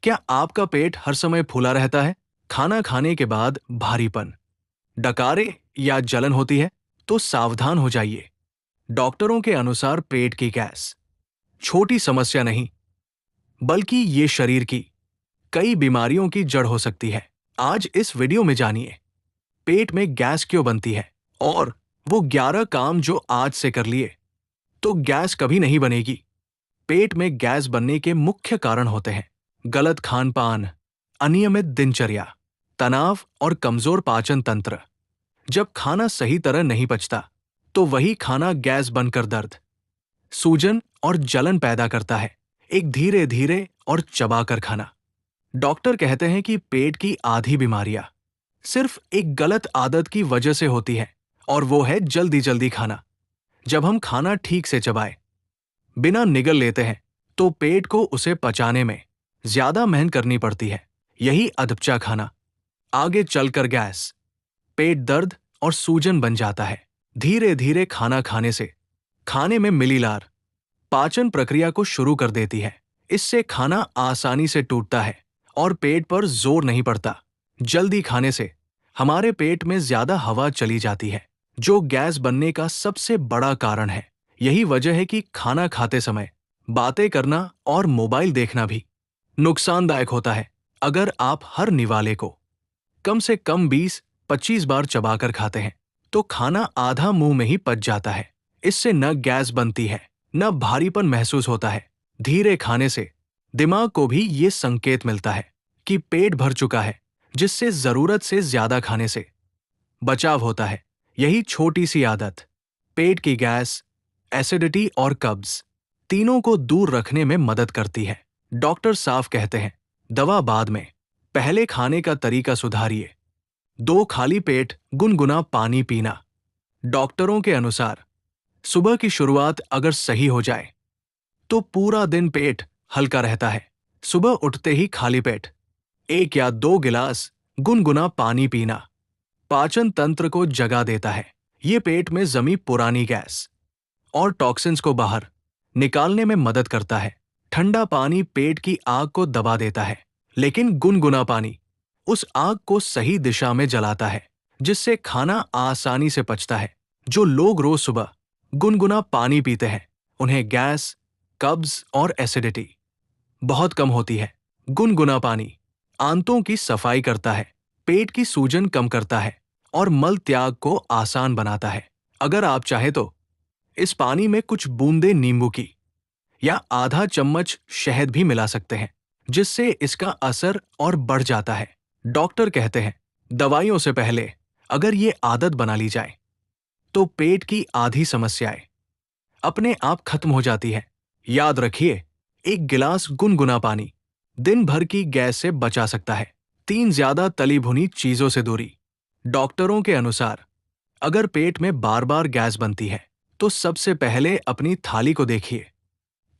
क्या आपका पेट हर समय फूला रहता है? खाना खाने के बाद भारीपन, डकारे या जलन होती है? तो सावधान हो जाइए। डॉक्टरों के अनुसार पेट की गैस छोटी समस्या नहीं, बल्कि ये शरीर की कई बीमारियों की जड़ हो सकती है। आज इस वीडियो में जानिए पेट में गैस क्यों बनती है और वो 11 काम जो आज से कर लिए तो गैस कभी नहीं बनेगी। पेट में गैस बनने के मुख्य कारण होते हैं गलत खान पान, अनियमित दिनचर्या, तनाव और कमजोर पाचन तंत्र। जब खाना सही तरह नहीं पचता तो वही खाना गैस बनकर दर्द, सूजन और जलन पैदा करता है। एक धीरे धीरे और चबाकर खाना। डॉक्टर कहते हैं कि पेट की आधी बीमारियां सिर्फ एक गलत आदत की वजह से होती है और वो है जल्दी जल्दी खाना। जब हम खाना ठीक से चबाए बिना निगल लेते हैं तो पेट को उसे पचाने में ज्यादा मेहनत करनी पड़ती है। यही अधपचा खाना आगे चलकर गैस, पेट दर्द और सूजन बन जाता है। धीरे धीरे खाना खाने से खाने में मिली लार पाचन प्रक्रिया को शुरू कर देती है। इससे खाना आसानी से टूटता है और पेट पर जोर नहीं पड़ता। जल्दी खाने से हमारे पेट में ज्यादा हवा चली जाती है, जो गैस बनने का सबसे बड़ा कारण है। यही वजह है कि खाना खाते समय बातें करना और मोबाइल देखना भी नुकसानदायक होता है। अगर आप हर निवाले को कम से कम 20-25 बार चबाकर खाते हैं तो खाना आधा मुंह में ही पच जाता है। इससे न गैस बनती है न भारीपन महसूस होता है। धीरे खाने से दिमाग को भी ये संकेत मिलता है कि पेट भर चुका है, जिससे जरूरत से ज्यादा खाने से बचाव होता है। यही छोटी सी आदत पेट की गैस, एसिडिटी और कब्ज तीनों को दूर रखने में मदद करती है। डॉक्टर साफ कहते हैं, दवा बाद में, पहले खाने का तरीका सुधारिए। 2 खाली पेट गुनगुना पानी पीना। डॉक्टरों के अनुसार सुबह की शुरुआत अगर सही हो जाए तो पूरा दिन पेट हल्का रहता है। सुबह उठते ही खाली पेट 1 या 2 गिलास गुनगुना पानी पीना पाचन तंत्र को जगा देता है। ये पेट में जमी पुरानी गैस और टॉक्सिन्स को बाहर निकालने में मदद करता है। ठंडा पानी पेट की आग को दबा देता है, लेकिन गुनगुना पानी उस आग को सही दिशा में जलाता है, जिससे खाना आसानी से पचता है। जो लोग रोज सुबह गुनगुना पानी पीते हैं उन्हें गैस, कब्ज और एसिडिटी बहुत कम होती है। गुनगुना पानी आंतों की सफाई करता है, पेट की सूजन कम करता है और मल त्याग को आसान बनाता है। अगर आप चाहे तो इस पानी में कुछ बूंदे नींबू की या आधा चम्मच शहद भी मिला सकते हैं, जिससे इसका असर और बढ़ जाता है। डॉक्टर कहते हैं, दवाइयों से पहले अगर ये आदत बना ली जाए तो पेट की आधी समस्याएं अपने आप खत्म हो जाती है। याद रखिए, 1 गिलास गुनगुना पानी दिन भर की गैस से बचा सकता है। 3 ज्यादा तली भुनी चीजों से दूरी। डॉक्टरों के अनुसार अगर पेट में बार बार गैस बनती है तो सबसे पहले अपनी थाली को देखिए।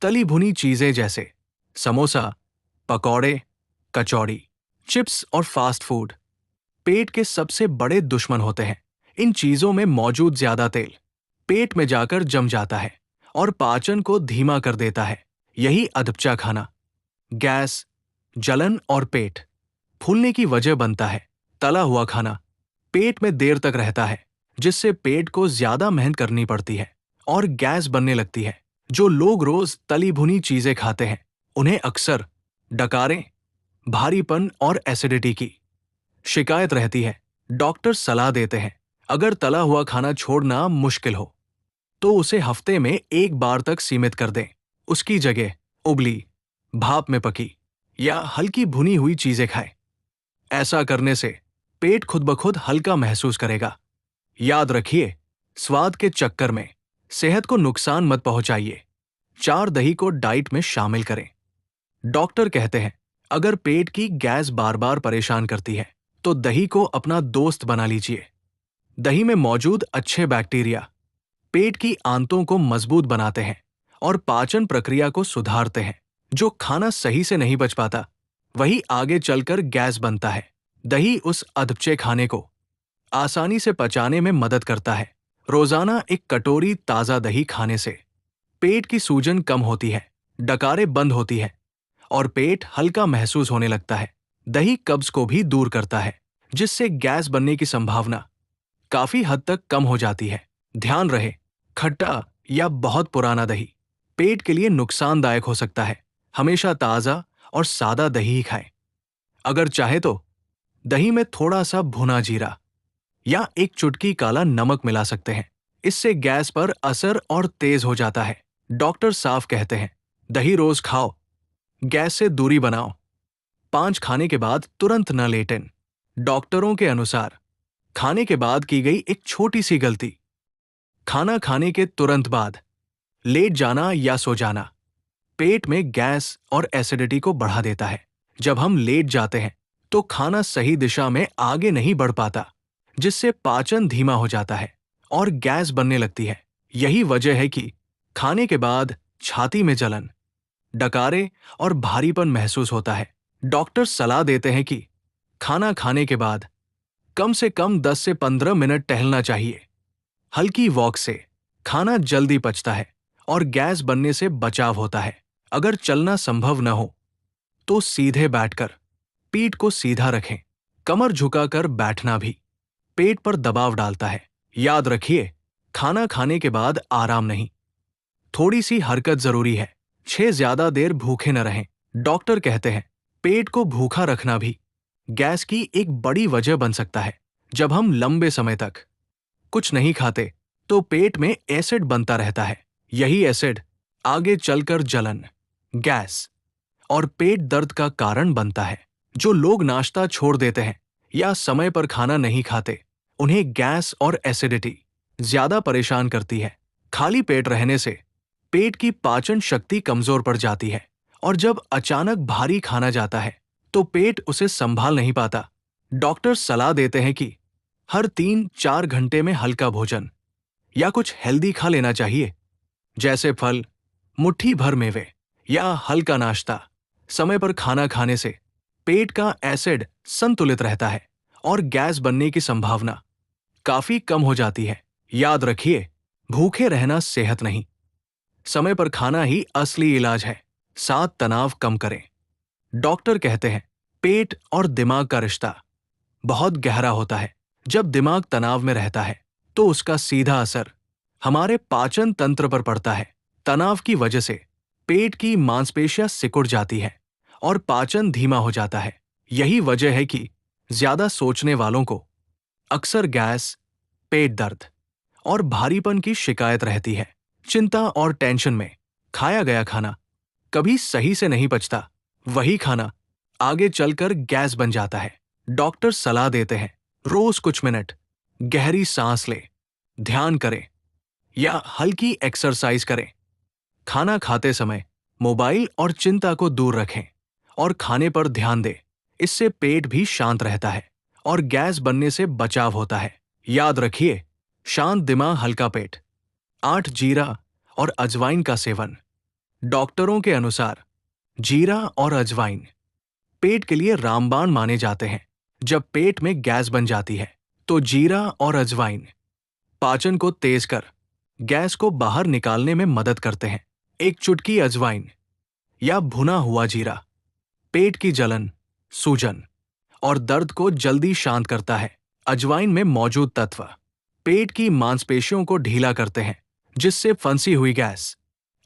तली भुनी चीजें जैसे समोसा, पकौड़े, कचौड़ी, चिप्स और फास्ट फूड पेट के सबसे बड़े दुश्मन होते हैं। इन चीजों में मौजूद ज्यादा तेल पेट में जाकर जम जाता है और पाचन को धीमा कर देता है। यही अधपचा खाना गैस, जलन और पेट फूलने की वजह बनता है। तला हुआ खाना पेट में देर तक रहता है, जिससे पेट को ज्यादा मेहनत करनी पड़ती है और गैस बनने लगती है। जो लोग रोज तली भुनी चीजें खाते हैं उन्हें अक्सर डकारें, भारीपन और एसिडिटी की शिकायत रहती है। डॉक्टर सलाह देते हैं, अगर तला हुआ खाना छोड़ना मुश्किल हो तो उसे हफ्ते में 1 बार तक सीमित कर दें। उसकी जगह उबली, भाप में पकी या हल्की भुनी हुई चीजें खाएं। ऐसा करने से पेट खुद ब खुद हल्का महसूस करेगा। याद रखिए, स्वाद के चक्कर में सेहत को नुकसान मत पहुंचाइए। 4 दही को डाइट में शामिल करें। डॉक्टर कहते हैं, अगर पेट की गैस बार बार परेशान करती है तो दही को अपना दोस्त बना लीजिए। दही में मौजूद अच्छे बैक्टीरिया पेट की आंतों को मजबूत बनाते हैं और पाचन प्रक्रिया को सुधारते हैं। जो खाना सही से नहीं पच पाता वही आगे चलकर गैस बनता है। दही उस अधपचे खाने को आसानी से पचाने में मदद करता है। रोजाना 1 कटोरी ताजा दही खाने से पेट की सूजन कम होती है, डकारें बंद होती है और पेट हल्का महसूस होने लगता है। दही कब्ज को भी दूर करता है, जिससे गैस बनने की संभावना काफी हद तक कम हो जाती है। ध्यान रहे, खट्टा या बहुत पुराना दही पेट के लिए नुकसानदायक हो सकता है। हमेशा ताज़ा और सादा दही ही खाएं। अगर चाहे तो दही में थोड़ा सा भुना जीरा या एक चुटकी काला नमक मिला सकते हैं। इससे गैस पर असर और तेज हो जाता है। डॉक्टर साफ कहते हैं, दही रोज खाओ, गैस से दूरी बनाओ। 5 खाने के बाद तुरंत न लेटें। डॉक्टरों के अनुसार खाने के बाद की गई एक छोटी सी गलती, खाना खाने के तुरंत बाद लेट जाना या सो जाना, पेट में गैस और एसिडिटी को बढ़ा देता है। जब हम लेट जाते हैं तो खाना सही दिशा में आगे नहीं बढ़ पाता, जिससे पाचन धीमा हो जाता है और गैस बनने लगती है। यही वजह है कि खाने के बाद छाती में जलन, डकारे और भारीपन महसूस होता है। डॉक्टर सलाह देते हैं कि खाना खाने के बाद कम से कम 10 से 15 मिनट टहलना चाहिए। हल्की वॉक से खाना जल्दी पचता है और गैस बनने से बचाव होता है। अगर चलना संभव न हो तो सीधे बैठकर पीठ को सीधा रखें। कमर झुकाकर बैठना भी पेट पर दबाव डालता है। याद रखिए, खाना खाने के बाद आराम नहीं, थोड़ी सी हरकत जरूरी है। ज्यादा देर भूखे न रहें। डॉक्टर कहते हैं, पेट को भूखा रखना भी गैस की एक बड़ी वजह बन सकता है। जब हम लंबे समय तक कुछ नहीं खाते तो पेट में एसिड बनता रहता है। यही एसिड आगे चलकर जलन, गैस और पेट दर्द का कारण बनता है। जो लोग नाश्ता छोड़ देते हैं या समय पर खाना नहीं खाते, उन्हें गैस और एसिडिटी ज्यादा परेशान करती है। खाली पेट रहने से पेट की पाचन शक्ति कमजोर पड़ जाती है और जब अचानक भारी खाना जाता है तो पेट उसे संभाल नहीं पाता। डॉक्टर सलाह देते हैं कि हर 3-4 घंटे में हल्का भोजन या कुछ हेल्दी खा लेना चाहिए, जैसे फल, मुट्ठी भर मेवे या हल्का नाश्ता। समय पर खाना खाने से पेट का एसिड संतुलित रहता है और गैस बनने की संभावना काफी कम हो जाती है। याद रखिए, भूखे रहना सेहत नहीं, समय पर खाना ही असली इलाज है। साथ तनाव कम करें। डॉक्टर कहते हैं, पेट और दिमाग का रिश्ता बहुत गहरा होता है। जब दिमाग तनाव में रहता है तो उसका सीधा असर हमारे पाचन तंत्र पर पड़ता है। तनाव की वजह से पेट की मांसपेशियां सिकुड़ जाती है और पाचन धीमा हो जाता है। यही वजह है कि ज्यादा सोचने वालों को अक्सर गैस, पेट दर्द और भारीपन की शिकायत रहती है। चिंता और टेंशन में खाया गया खाना कभी सही से नहीं पचता। वही खाना आगे चलकर गैस बन जाता है। डॉक्टर सलाह देते हैं, रोज कुछ मिनट गहरी सांस लें, ध्यान करें या हल्की एक्सरसाइज करें। खाना खाते समय मोबाइल और चिंता को दूर रखें और खाने पर ध्यान दें। इससे पेट भी शांत रहता है और गैस बनने से बचाव होता है। याद रखिए, शांत दिमाग, हल्का पेट, 8 जीरा और अजवाइन का सेवन। डॉक्टरों के अनुसार जीरा और अजवाइन पेट के लिए रामबाण माने जाते हैं। जब पेट में गैस बन जाती है तो जीरा और अजवाइन पाचन को तेज कर गैस को बाहर निकालने में मदद करते हैं। एक चुटकी अजवाइन या भुना हुआ जीरा पेट की जलन, सूजन और दर्द को जल्दी शांत करता है। अजवाइन में मौजूद तत्व पेट की मांसपेशियों को ढीला करते हैं, जिससे फंसी हुई गैस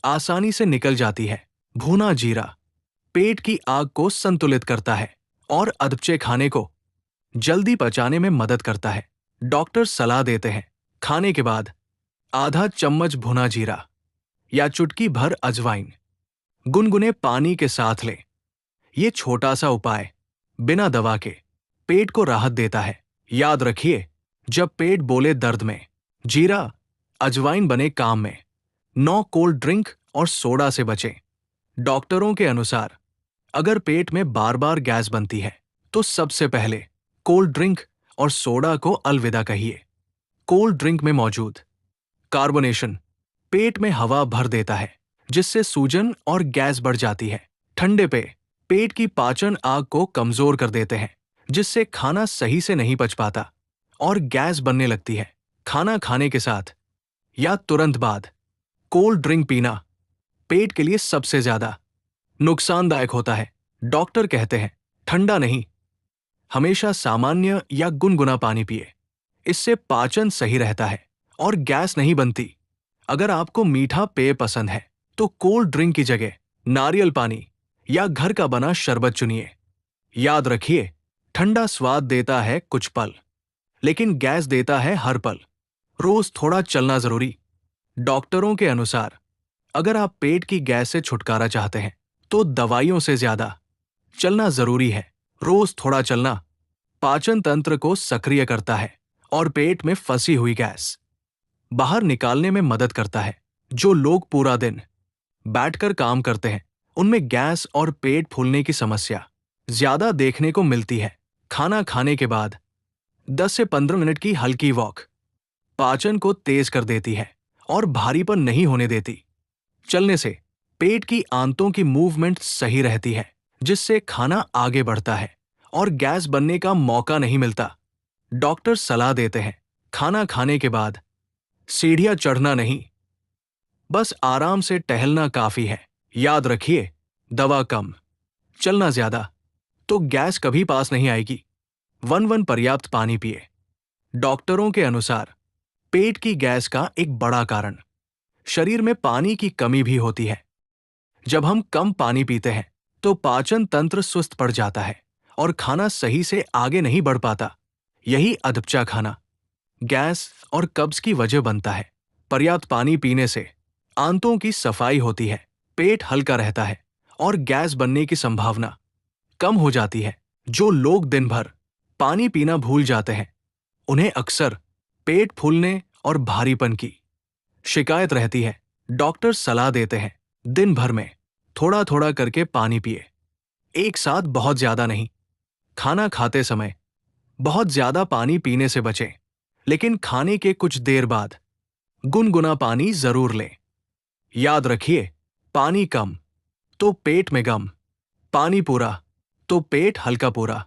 आसानी से निकल जाती है। भुना जीरा पेट की आग को संतुलित करता है और अधपचे खाने को जल्दी पचाने में मदद करता है। डॉक्टर सलाह देते हैं, खाने के बाद आधा चम्मच भुना जीरा या चुटकी भर अजवाइन गुनगुने पानी के साथ लें। ये छोटा सा उपाय बिना दवा के पेट को राहत देता है। याद रखिए, जब पेट बोले दर्द में, जीरा अजवाइन बने काम में। नो कोल्ड ड्रिंक और सोडा से बचें। डॉक्टरों के अनुसार अगर पेट में बार बार गैस बनती है तो सबसे पहले कोल्ड ड्रिंक और सोडा को अलविदा कहिए। कोल्ड ड्रिंक में मौजूद कार्बोनेशन पेट में हवा भर देता है, जिससे सूजन और गैस बढ़ जाती है। ठंडे पेय पेट की पाचन आग को कमजोर कर देते हैं, जिससे खाना सही से नहीं पच पाता और गैस बनने लगती है। खाना खाने के साथ या तुरंत बाद कोल्ड ड्रिंक पीना पेट के लिए सबसे ज्यादा नुकसानदायक होता है। डॉक्टर कहते हैं ठंडा नहीं, हमेशा सामान्य या गुनगुना पानी पिए। इससे पाचन सही रहता है और गैस नहीं बनती। अगर आपको मीठा पेय पसंद है तो कोल्ड ड्रिंक की जगह नारियल पानी या घर का बना शरबत चुनिए। याद रखिए, ठंडा स्वाद देता है कुछ पल, लेकिन गैस देता है हर पल। रोज थोड़ा चलना जरूरी। डॉक्टरों के अनुसार अगर आप पेट की गैस से छुटकारा चाहते हैं तो दवाइयों से ज्यादा चलना जरूरी है। रोज थोड़ा चलना पाचन तंत्र को सक्रिय करता है और पेट में फंसी हुई गैस बाहर निकालने में मदद करता है। जो लोग पूरा दिन बैठकर काम करते हैं उनमें गैस और पेट फूलने की समस्या ज्यादा देखने को मिलती है। खाना खाने के बाद 10 से 15 मिनट की हल्की वॉक पाचन को तेज कर देती है और भारीपन नहीं होने देती। चलने से पेट की आंतों की मूवमेंट सही रहती है, जिससे खाना आगे बढ़ता है और गैस बनने का मौका नहीं मिलता। डॉक्टर सलाह देते हैं खाना खाने के बाद सीढ़ियां चढ़ना नहीं, बस आराम से टहलना काफी है। याद रखिए, दवा कम, चलना ज्यादा तो गैस कभी पास नहीं आएगी। वन पर्याप्त पानी पिए। डॉक्टरों के अनुसार पेट की गैस का एक बड़ा कारण शरीर में पानी की कमी भी होती है। जब हम कम पानी पीते हैं तो पाचन तंत्र सुस्त पड़ जाता है और खाना सही से आगे नहीं बढ़ पाता। यही अधपचा खाना गैस और कब्ज की वजह बनता है। पर्याप्त पानी पीने से आंतों की सफाई होती है, पेट हल्का रहता है और गैस बनने की संभावना कम हो जाती है। जो लोग दिन भर पानी पीना भूल जाते हैं उन्हें अक्सर पेट फूलने और भारीपन की शिकायत रहती है। डॉक्टर सलाह देते हैं दिन भर में थोड़ा थोड़ा करके पानी पिए, एक साथ बहुत ज्यादा नहीं। खाना खाते समय बहुत ज्यादा पानी पीने से बचें, लेकिन खाने के कुछ देर बाद गुनगुना पानी जरूर लें। याद रखिए, पानी कम तो पेट में गम, पानी पूरा तो पेट हल्का पूरा।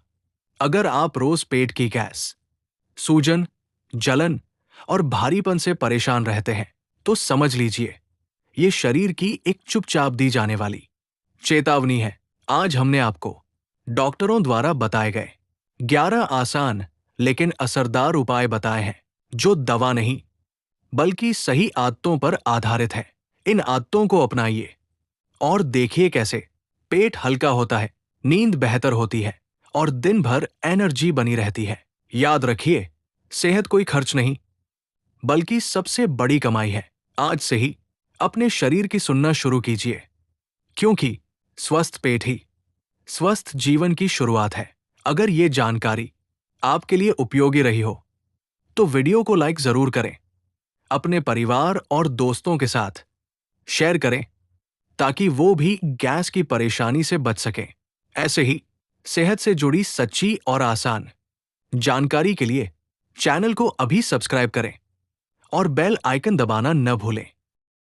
अगर आप रोज पेट की गैस, सूजन, जलन और भारीपन से परेशान रहते हैं तो समझ लीजिए ये शरीर की एक चुपचाप दी जाने वाली चेतावनी है। आज हमने आपको डॉक्टरों द्वारा बताए गए 11 आसान लेकिन असरदार उपाय बताए हैं, जो दवा नहीं बल्कि सही आदतों पर आधारित है। इन आदतों को अपनाइए और देखिए कैसे पेट हल्का होता है, नींद बेहतर होती है और दिन भर एनर्जी बनी रहती है। याद रखिए, सेहत कोई खर्च नहीं बल्कि सबसे बड़ी कमाई है। आज से ही अपने शरीर की सुनना शुरू कीजिए, क्योंकि स्वस्थ पेट ही स्वस्थ जीवन की शुरुआत है। अगर ये जानकारी आपके लिए उपयोगी रही हो तो वीडियो को लाइक जरूर करें, अपने परिवार और दोस्तों के साथ शेयर करें ताकि वो भी गैस की परेशानी से बच सकें। ऐसे ही सेहत से जुड़ी सच्ची और आसान जानकारी के लिए चैनल को अभी सब्सक्राइब करें और बेल आइकन दबाना न भूलें।